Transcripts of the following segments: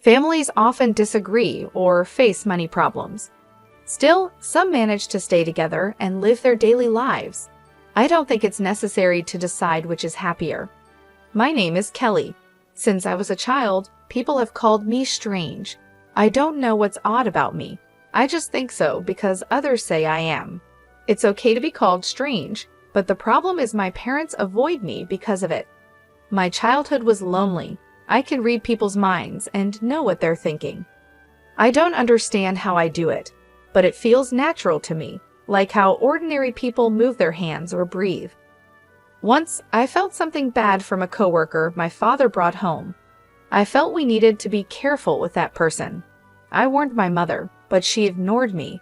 Families often disagree or face money problems. Still, some manage to stay together and live their daily lives. I don't think it's necessary to decide which is happier. My name is Kelly. Since I was a child, people have called me strange. I don't know what's odd about me. I just think so because others say I am. It's okay to be called strange, but the problem is my parents avoid me because of it. My childhood was lonely. I can read people's minds and know what they're thinking. I don't understand how I do it, but it feels natural to me, like how ordinary people move their hands or breathe. Once, I felt something bad from a coworker my father brought home. I felt we needed to be careful with that person. I warned my mother, but she ignored me.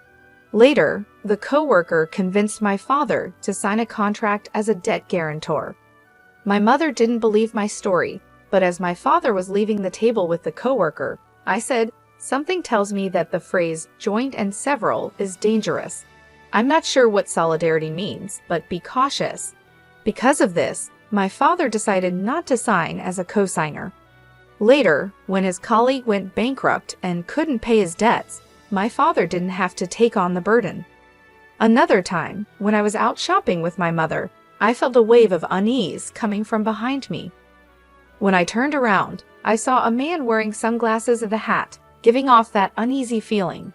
Later, the coworker convinced my father to sign a contract as a debt guarantor. My mother didn't believe my story, but as my father was leaving the table with the coworker, I said, "Something tells me that the phrase joint and several is dangerous. I'm not sure what solidarity means, but be cautious." Because of this, my father decided not to sign as a co-signer. Later, when his colleague went bankrupt and couldn't pay his debts, my father didn't have to take on the burden. Another time, when I was out shopping with my mother, I felt a wave of unease coming from behind me. When I turned around, I saw a man wearing sunglasses and a hat, giving off that uneasy feeling.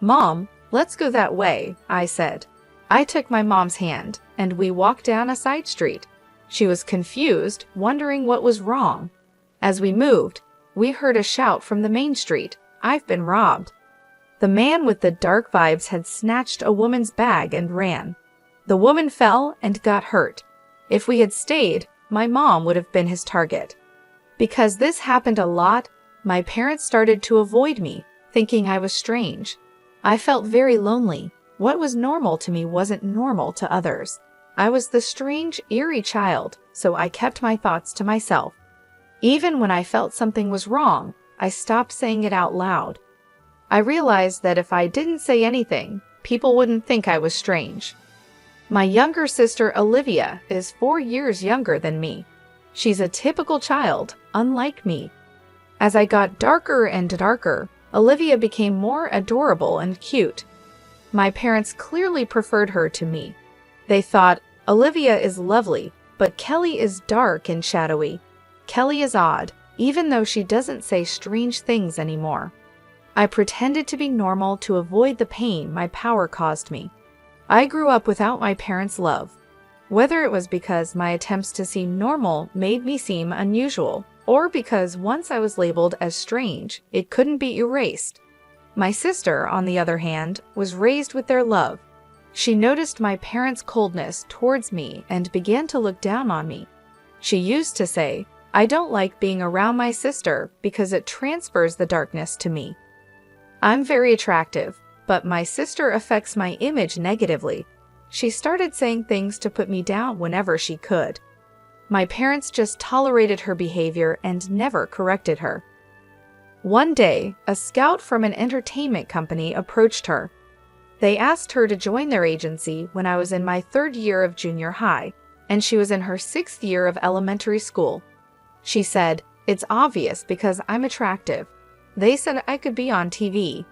"Mom, let's go that way," I said. I took my mom's hand, and we walked down a side street. She was confused, wondering what was wrong. As we moved, we heard a shout from the main street, "I've been robbed." The man with the dark vibes had snatched a woman's bag and ran. The woman fell and got hurt. If we had stayed, my mom would have been his target. Because this happened a lot, my parents started to avoid me, thinking I was strange. I felt very lonely. What was normal to me wasn't normal to others. I was the strange, eerie child, so I kept my thoughts to myself. Even when I felt something was wrong, I stopped saying it out loud. I realized that if I didn't say anything, people wouldn't think I was strange. My younger sister, Olivia, is 4 years younger than me. She's a typical child, unlike me. As I got darker and darker, Olivia became more adorable and cute. My parents clearly preferred her to me. They thought, Olivia is lovely, but Kelly is dark and shadowy. Kelly is odd, even though she doesn't say strange things anymore. I pretended to be normal to avoid the pain my power caused me. I grew up without my parents' love. Whether it was because my attempts to seem normal made me seem unusual, or because once I was labeled as strange, it couldn't be erased. My sister, on the other hand, was raised with their love. She noticed my parents' coldness towards me and began to look down on me. She used to say, "I don't like being around my sister because it transfers the darkness to me." I'm very attractive, but my sister affects my image negatively. She started saying things to put me down whenever she could. My parents just tolerated her behavior and never corrected her. One day, a scout from an entertainment company approached her. They asked her to join their agency when I was in my 3rd year of junior high, and she was in her 6th year of elementary school. She said, "It's obvious because I'm attractive." They said I could be on TV.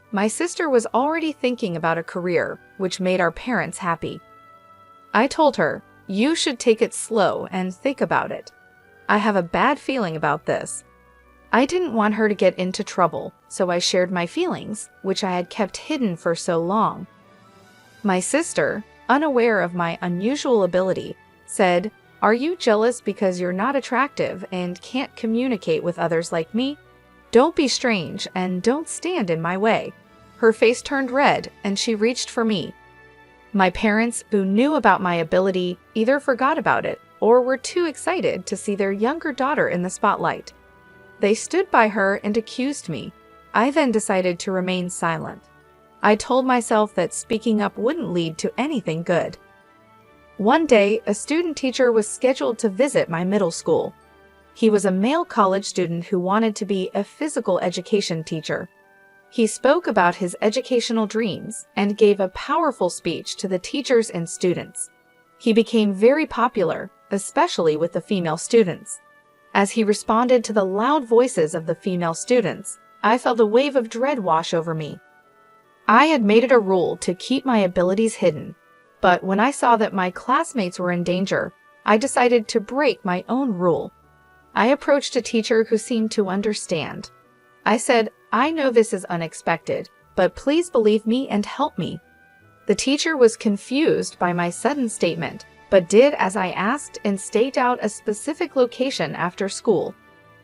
My sister was already thinking about a career, which made our parents happy. I told her, "You should take it slow and think about it. I have a bad feeling about this." I didn't want her to get into trouble, so I shared my feelings, which I had kept hidden for so long. My sister, unaware of my unusual ability, said, "Are you jealous because you're not attractive and can't communicate with others like me? Don't be strange and don't stand in my way." Her face turned red and she reached for me. My parents, who knew about my ability, either forgot about it or were too excited to see their younger daughter in the spotlight. They stood by her and accused me. I then decided to remain silent. I told myself that speaking up wouldn't lead to anything good. One day, a student teacher was scheduled to visit my middle school. He was a male college student who wanted to be a physical education teacher. He spoke about his educational dreams and gave a powerful speech to the teachers and students. He became very popular, especially with the female students. As he responded to the loud voices of the female students, I felt a wave of dread wash over me. I had made it a rule to keep my abilities hidden, but when I saw that my classmates were in danger, I decided to break my own rule. I approached a teacher who seemed to understand. I said, "I know this is unexpected, but please believe me and help me." The teacher was confused by my sudden statement, but did as I asked and staked out a specific location after school.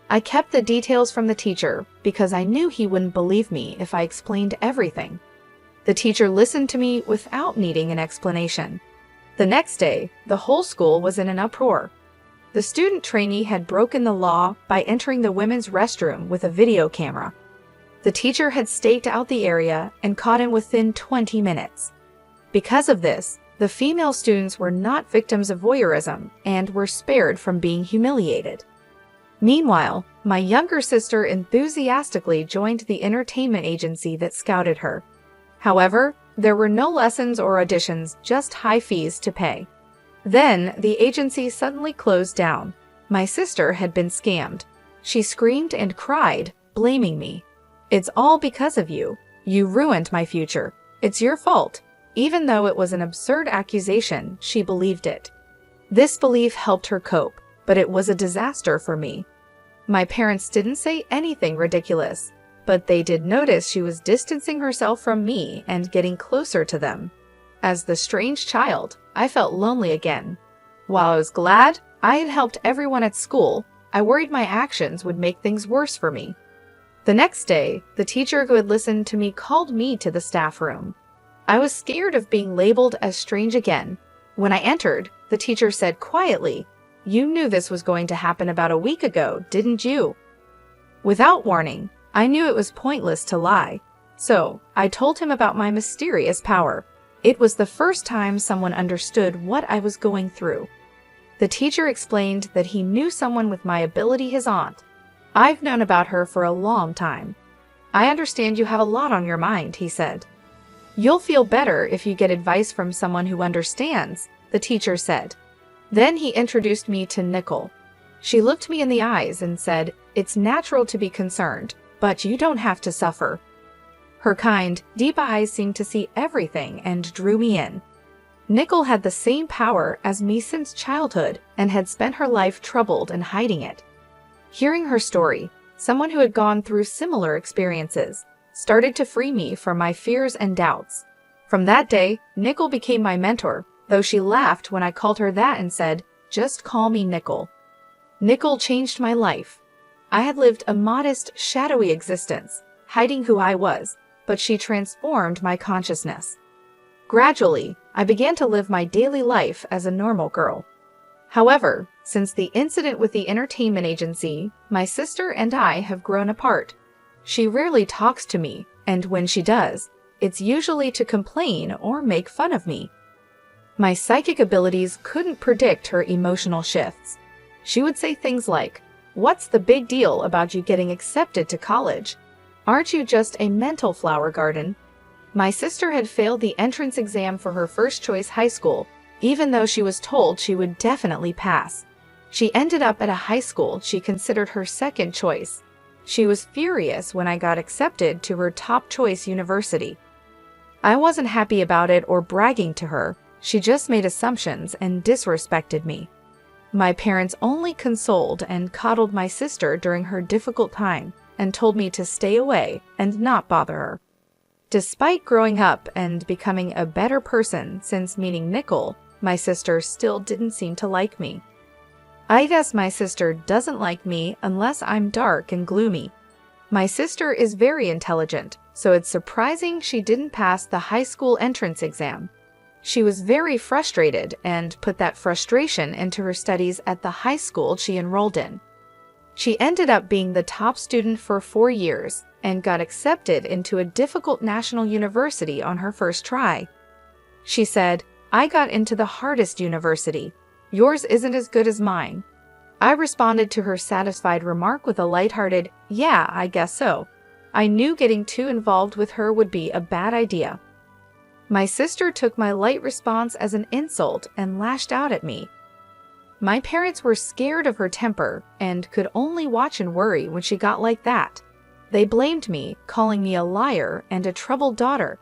I kept the details from the teacher because I knew he wouldn't believe me if I explained everything. The teacher listened to me without needing an explanation. The next day, the whole school was in an uproar. The student trainee had broken the law by entering the women's restroom with a video camera. The teacher had staked out the area and caught him within 20 minutes. Because of this, the female students were not victims of voyeurism and were spared from being humiliated. Meanwhile, my younger sister enthusiastically joined the entertainment agency that scouted her. However, there were no lessons or auditions, just high fees to pay. Then, the agency suddenly closed down. My sister had been scammed. She screamed and cried, blaming me. "It's all because of you. You ruined my future. It's your fault." Even though it was an absurd accusation, she believed it. This belief helped her cope, but it was a disaster for me. My parents didn't say anything ridiculous, but they did notice she was distancing herself from me and getting closer to them. As the strange child, I felt lonely again. While I was glad I had helped everyone at school, I worried my actions would make things worse for me. The next day, the teacher who had listened to me called me to the staff room. I was scared of being labeled as strange again. When I entered, the teacher said quietly, "You knew this was going to happen about a week ago, didn't you?" Without warning, I knew it was pointless to lie. So, I told him about my mysterious power. It was the first time someone understood what I was going through. The teacher explained that he knew someone with my ability, his aunt. "I've known about her for a long time. I understand you have a lot on your mind," he said. "You'll feel better if you get advice from someone who understands," the teacher said. Then he introduced me to Nicole. She looked me in the eyes and said, "It's natural to be concerned, but you don't have to suffer." Her kind, deep eyes seemed to see everything and drew me in. Nicole had the same power as me since childhood and had spent her life troubled and hiding it. Hearing her story, someone who had gone through similar experiences started to free me from my fears and doubts. From that day, Nicole became my mentor, though she laughed when I called her that and said, "Just call me Nicole." Nicole changed my life. I had lived a modest, shadowy existence, hiding who I was, but she transformed my consciousness. Gradually, I began to live my daily life as a normal girl. However, since the incident with the entertainment agency, my sister and I have grown apart. She rarely talks to me, and when she does, it's usually to complain or make fun of me. My psychic abilities couldn't predict her emotional shifts. She would say things like, "What's the big deal about you getting accepted to college? Aren't you just a mental flower garden?" My sister had failed the entrance exam for her first choice high school, even though she was told she would definitely pass. She ended up at a high school she considered her second choice. She was furious when I got accepted to her top choice university. I wasn't happy about it or bragging to her. She just made assumptions and disrespected me. My parents only consoled and coddled my sister during her difficult time and told me to stay away and not bother her. Despite growing up and becoming a better person since meeting Nicole, my sister still didn't seem to like me. I guess my sister doesn't like me unless I'm dark and gloomy. My sister is very intelligent, so it's surprising she didn't pass the high school entrance exam. She was very frustrated and put that frustration into her studies at the high school she enrolled in. She ended up being the top student for 4 years and got accepted into a difficult national university on her first try. She said, "I got into the hardest university. Yours isn't as good as mine." I responded to her satisfied remark with a lighthearted, "Yeah, I guess so." I knew getting too involved with her would be a bad idea. My sister took my light response as an insult and lashed out at me. My parents were scared of her temper and could only watch and worry when she got like that. They blamed me, calling me a liar and a troubled daughter.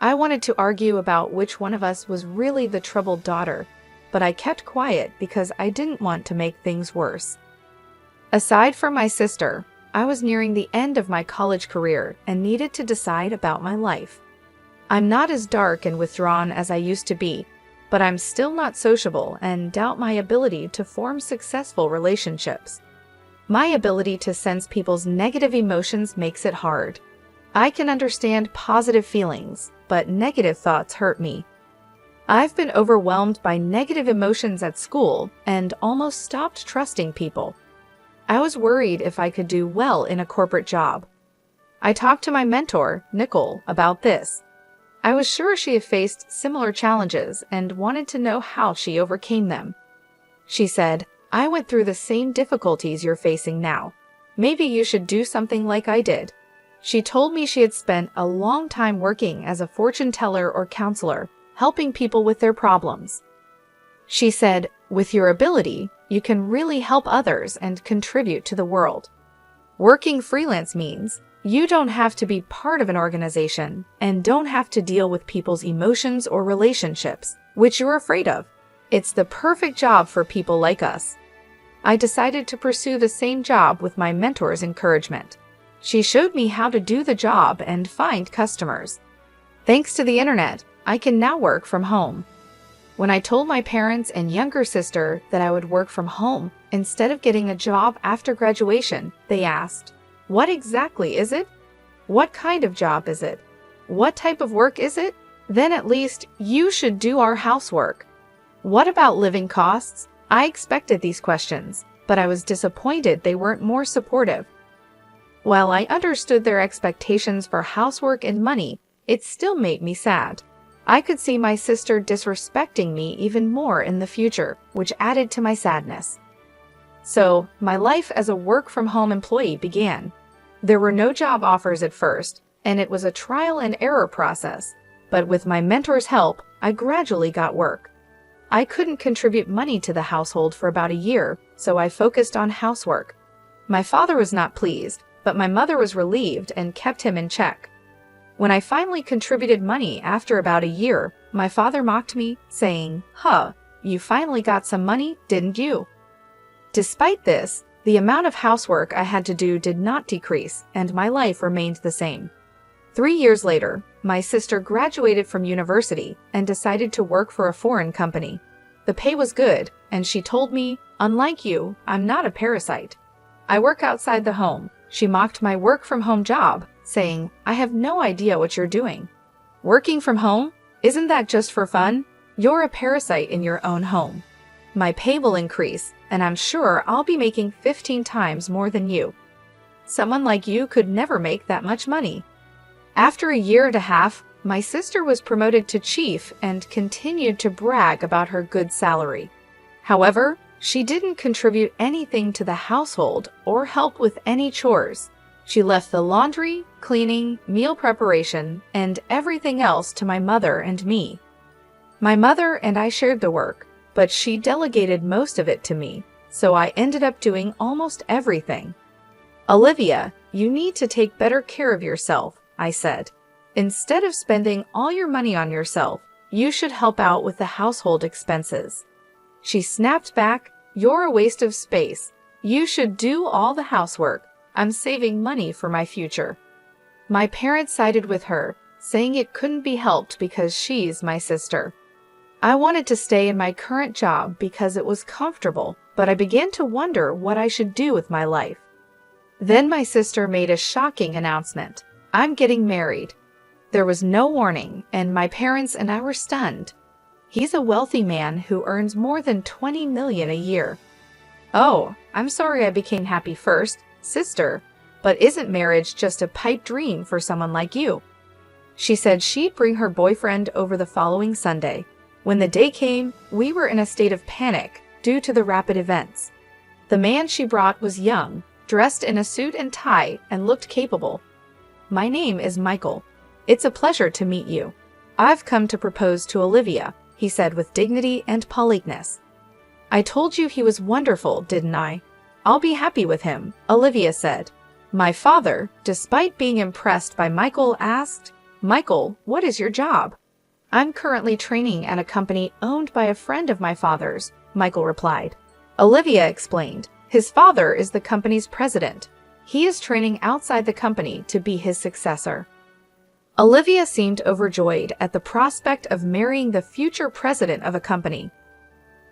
I wanted to argue about which one of us was really the troubled daughter, but I kept quiet because I didn't want to make things worse. Aside from my sister, I was nearing the end of my college career and needed to decide about my life. I'm not as dark and withdrawn as I used to be, but I'm still not sociable and doubt my ability to form successful relationships. My ability to sense people's negative emotions makes it hard. I can understand positive feelings, but negative thoughts hurt me. I've been overwhelmed by negative emotions at school and almost stopped trusting people. I was worried if I could do well in a corporate job. I talked to my mentor, Nicole, about this. I was sure she had faced similar challenges and wanted to know how she overcame them. She said, "I went through the same difficulties you're facing now. Maybe you should do something like I did." She told me she had spent a long time working as a fortune teller or counselor, helping people with their problems. She said, "With your ability, you can really help others and contribute to the world." Working freelance means you don't have to be part of an organization and don't have to deal with people's emotions or relationships, which you're afraid of. It's the perfect job for people like us. I decided to pursue the same job with my mentor's encouragement. She showed me how to do the job and find customers. Thanks to the internet, I can now work from home. When I told my parents and younger sister that I would work from home instead of getting a job after graduation, they asked, "What exactly is it? What kind of job is it? What type of work is it? Then at least you should do our housework." What about living costs? I expected these questions, but I was disappointed they weren't more supportive. While I understood their expectations for housework and money, it still made me sad. I could see my sister disrespecting me even more in the future, which added to my sadness. So, my life as a work-from-home employee began. There were no job offers at first, and it was a trial and error process, but with my mentor's help, I gradually got work. I couldn't contribute money to the household for about a year, so I focused on housework. My father was not pleased, but my mother was relieved and kept him in check. When I finally contributed money after about a year, my father mocked me, saying, "Huh, you finally got some money, didn't you?" Despite this, the amount of housework I had to do did not decrease, and my life remained the same. 3 years later, my sister graduated from university and decided to work for a foreign company. The pay was good, and she told me, "Unlike you, I'm not a parasite. I work outside the home." She mocked my work-from-home job, saying, "I have no idea what you're doing. Working from home? Isn't that just for fun? You're a parasite in your own home. My pay will increase, and I'm sure I'll be making 15 times more than you. Someone like you could never make that much money." After a year and a half, my sister was promoted to chief and continued to brag about her good salary. However, she didn't contribute anything to the household or help with any chores. She left the laundry, cleaning, meal preparation, and everything else to my mother and me. My mother and I shared the work, but she delegated most of it to me, so I ended up doing almost everything. "Olivia, you need to take better care of yourself," I said. "Instead of spending all your money on yourself, you should help out with the household expenses." She snapped back, "You're a waste of space. You should do all the housework. I'm saving money for my future." My parents sided with her, saying it couldn't be helped because she's my sister. I wanted to stay in my current job because it was comfortable, but I began to wonder what I should do with my life. Then my sister made a shocking announcement. "I'm getting married." There was no warning, and my parents and I were stunned. He's a wealthy man who earns more than $20 million a year. "Oh, I'm sorry I became happy first, sister, but isn't marriage just a pipe dream for someone like you?" She said she'd bring her boyfriend over the following Sunday. When the day came, we were in a state of panic due to the rapid events. The man she brought was young, dressed in a suit and tie, and looked capable. "My name is Michael. It's a pleasure to meet you. I've come to propose to Olivia," he said with dignity and politeness. I told you he was wonderful, didn't I? I'll be happy with him, Olivia said. My father, despite being impressed by Michael, asked, Michael, what is your job? I'm currently training at a company owned by a friend of my father's, Michael replied. Olivia explained, his father is the company's president. He is training outside the company to be his successor. Olivia seemed overjoyed at the prospect of marrying the future president of a company.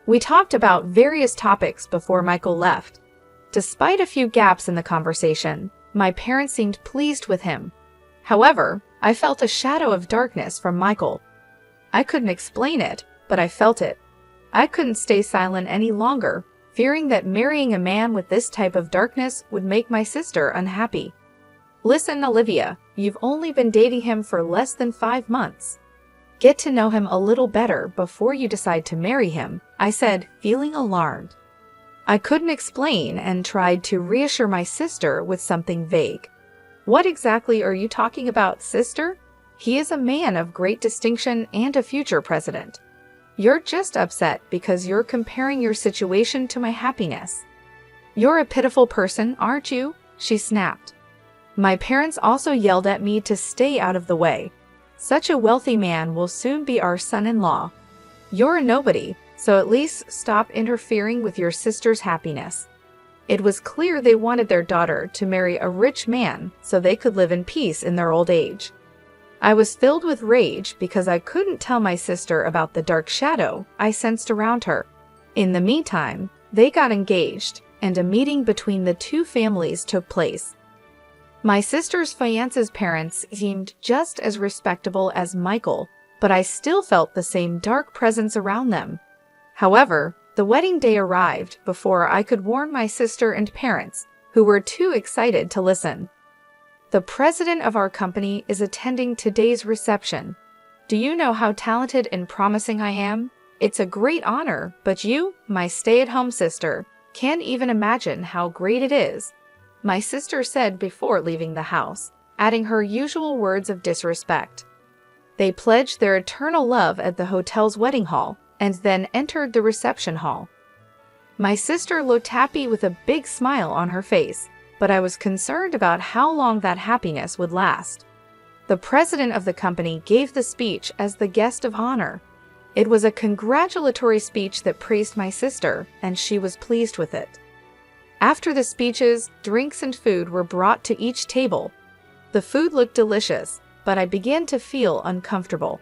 We talked about various topics before Michael left. Despite a few gaps in the conversation, my parents seemed pleased with him. However, I felt a shadow of darkness from Michael. I couldn't explain it, but I felt it. I couldn't stay silent any longer, fearing that marrying a man with this type of darkness would make my sister unhappy. Listen, Olivia, you've only been dating him for less than 5 months. Get to know him a little better before you decide to marry him, I said, feeling alarmed. I couldn't explain and tried to reassure my sister with something vague. What exactly are you talking about, sister? He is a man of great distinction and a future president. You're just upset because you're comparing your situation to my happiness. You're a pitiful person, aren't you? She snapped. My parents also yelled at me to stay out of the way. Such a wealthy man will soon be our son-in-law. You're a nobody, so at least stop interfering with your sister's happiness. It was clear they wanted their daughter to marry a rich man so they could live in peace in their old age. I was filled with rage because I couldn't tell my sister about the dark shadow I sensed around her. In the meantime, they got engaged, and a meeting between the two families took place. My sister's fiance's parents seemed just as respectable as Michael, but I still felt the same dark presence around them. However, the wedding day arrived before I could warn my sister and parents, who were too excited to listen. The president of our company is attending today's reception. Do you know how talented and promising I am? It's a great honor, but you, my stay-at-home sister, can't even imagine how great it is, my sister said before leaving the house, adding her usual words of disrespect. They pledged their eternal love at the hotel's wedding hall and then entered the reception hall. My sister looked happy with a big smile on her face, but I was concerned about how long that happiness would last. The president of the company gave the speech as the guest of honor. It was a congratulatory speech that praised my sister, and she was pleased with it. After the speeches, drinks and food were brought to each table. The food looked delicious, but I began to feel uncomfortable.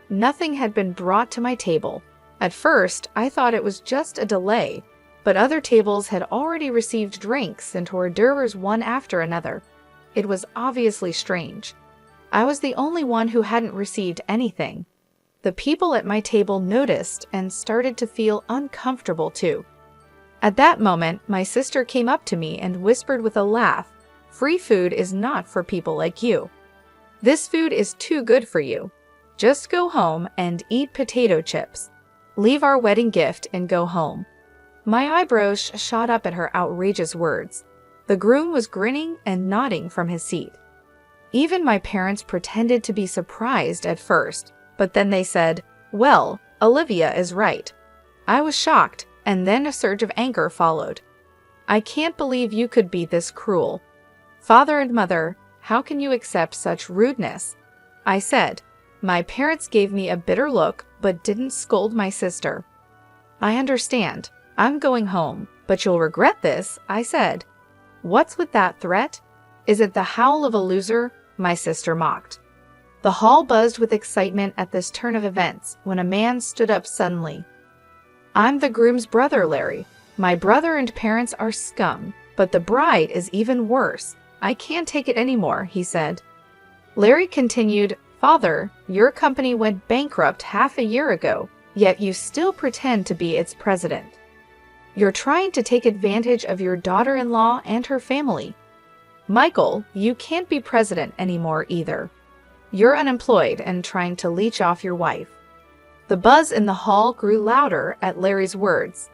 Nothing had been brought to my table. At first, I thought it was just a delay, but other tables had already received drinks and hors d'oeuvres one after another. It was obviously strange. I was the only one who hadn't received anything. The people at my table noticed and started to feel uncomfortable too. At that moment, my sister came up to me and whispered with a laugh, "Free food is not for people like you. This food is too good for you. Just go home and eat potato chips. Leave our wedding gift and go home." My eyebrows shot up at her outrageous words. The groom was grinning and nodding from his seat. Even my parents pretended to be surprised at first, but then they said, "Well, Olivia is right." I was shocked, and then a surge of anger followed. I can't believe you could be this cruel. Father and mother, how can you accept such rudeness? I said. My parents gave me a bitter look, but didn't scold my sister. I understand. I'm going home, but you'll regret this, I said. What's with that threat? Is it the howl of a loser? My sister mocked. The hall buzzed with excitement at this turn of events when a man stood up suddenly. I'm the groom's brother, Larry. My brother and parents are scum, but the bride is even worse. I can't take it anymore, he said. Larry continued, Father, your company went bankrupt half a year ago, yet you still pretend to be its president. You're trying to take advantage of your daughter-in-law and her family. Michael, you can't be president anymore either. You're unemployed and trying to leech off your wife. The buzz in the hall grew louder at Larry's words.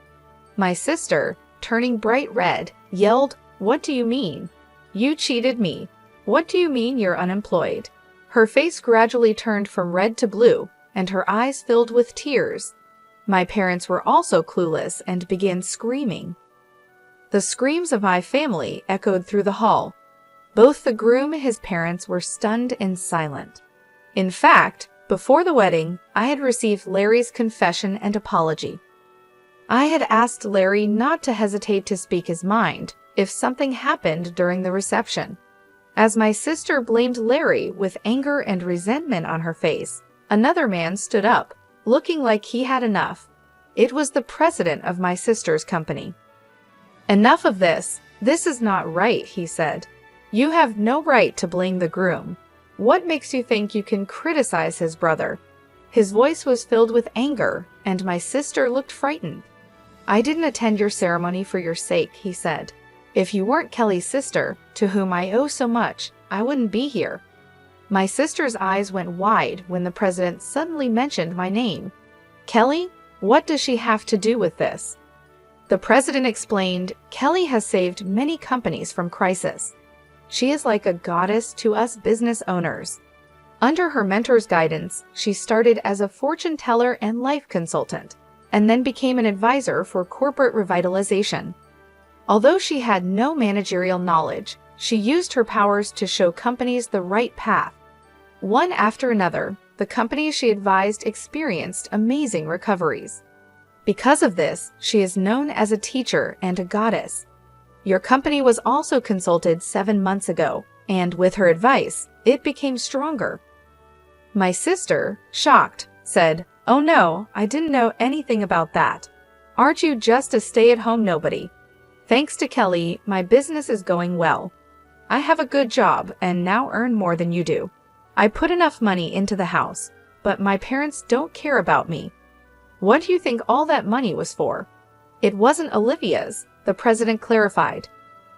My sister, turning bright red, yelled, What do you mean? You cheated me. What do you mean you're unemployed? Her face gradually turned from red to blue, and her eyes filled with tears. My parents were also clueless and began screaming. The screams of my family echoed through the hall. Both the groom and his parents were stunned and silent. In fact, before the wedding, I had received Larry's confession and apology. I had asked Larry not to hesitate to speak his mind if something happened during the reception. As my sister blamed Larry with anger and resentment on her face, another man stood up, looking like he had enough. It was the president of my sister's company. "Enough of this. This is not right," he said. "You have no right to blame the groom. What makes you think you can criticize his brother?" His voice was filled with anger, and my sister looked frightened. "I didn't attend your ceremony for your sake," he said. "If you weren't Kelly's sister, to whom I owe so much, I wouldn't be here." My sister's eyes went wide when the president suddenly mentioned my name. "Kelly? What does she have to do with this?" The president explained, "Kelly has saved many companies from crisis. She is like a goddess to us business owners." Under her mentor's guidance, she started as a fortune teller and life consultant, and then became an advisor for corporate revitalization. Although she had no managerial knowledge, she used her powers to show companies the right path. One after another, the companies she advised experienced amazing recoveries. Because of this, she is known as a teacher and a goddess. Your company was also consulted 7 months ago, and with her advice, it became stronger. My sister, shocked, said, "Oh no, I didn't know anything about that. Aren't you just a stay-at-home nobody? Thanks to Kelly, my business is going well. I have a good job and now earn more than you do. I put enough money into the house, but my parents don't care about me." "What do you think all that money was for?" "It wasn't Olivia's," the president clarified.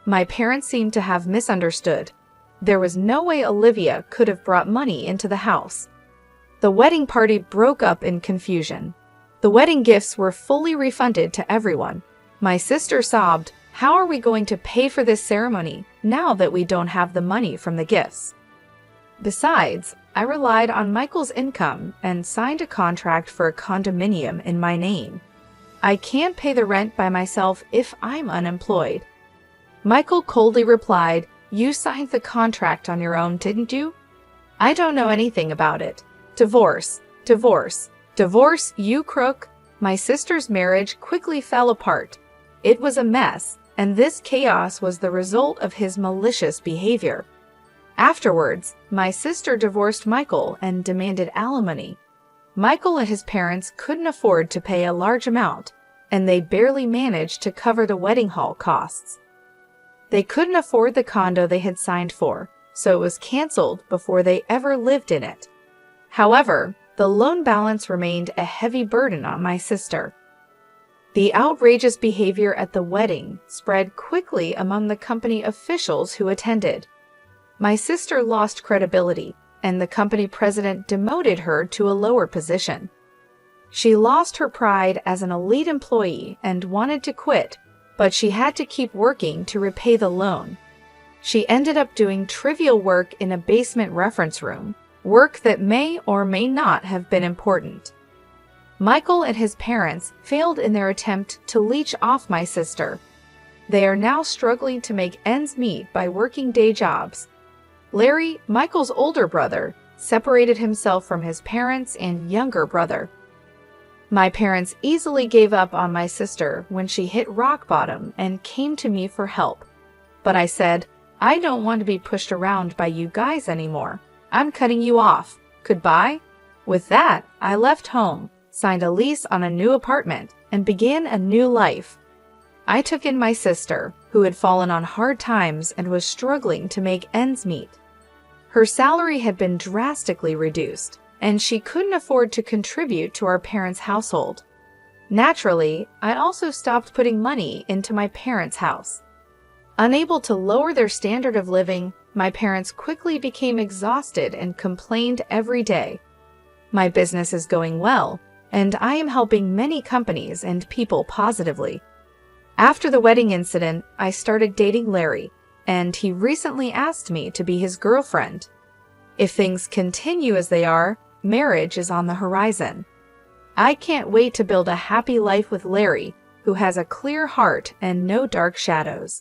"My parents seemed to have misunderstood. There was no way Olivia could have brought money into the house." The wedding party broke up in confusion. The wedding gifts were fully refunded to everyone. My sister sobbed, "How are we going to pay for this ceremony now that we don't have the money from the gifts?" Besides, I relied on Michael's income and signed a contract for a condominium in my name. I can't pay the rent by myself if I'm unemployed. Michael coldly replied, "You signed the contract on your own, didn't you?" "I don't know anything about it. Divorce, divorce, divorce, you crook." My sister's marriage quickly fell apart. It was a mess, and this chaos was the result of his malicious behavior. Afterwards, my sister divorced Michael and demanded alimony. Michael and his parents couldn't afford to pay a large amount, and they barely managed to cover the wedding hall costs. They couldn't afford the condo they had signed for, so it was canceled before they ever lived in it. However, the loan balance remained a heavy burden on my sister. The outrageous behavior at the wedding spread quickly among the company officials who attended. My sister lost credibility, and the company president demoted her to a lower position. She lost her pride as an elite employee and wanted to quit, but she had to keep working to repay the loan. She ended up doing trivial work in a basement reference room, work that may or may not have been important. Michael and his parents failed in their attempt to leech off my sister. They are now struggling to make ends meet by working day jobs. Larry, Michael's older brother, separated himself from his parents and younger brother. My parents easily gave up on my sister when she hit rock bottom and came to me for help. But I said, "I don't want to be pushed around by you guys anymore. I'm cutting you off. Goodbye." With that, I left home, signed a lease on a new apartment, and began a new life. I took in my sister, who had fallen on hard times and was struggling to make ends meet. Her salary had been drastically reduced, and she couldn't afford to contribute to our parents' household. Naturally, I also stopped putting money into my parents' house. Unable to lower their standard of living, my parents quickly became exhausted and complained every day. My business is going well, and I am helping many companies and people positively. After the wedding incident, I started dating Larry, and he recently asked me to be his girlfriend. If things continue as they are, marriage is on the horizon. I can't wait to build a happy life with Larry, who has a clear heart and no dark shadows.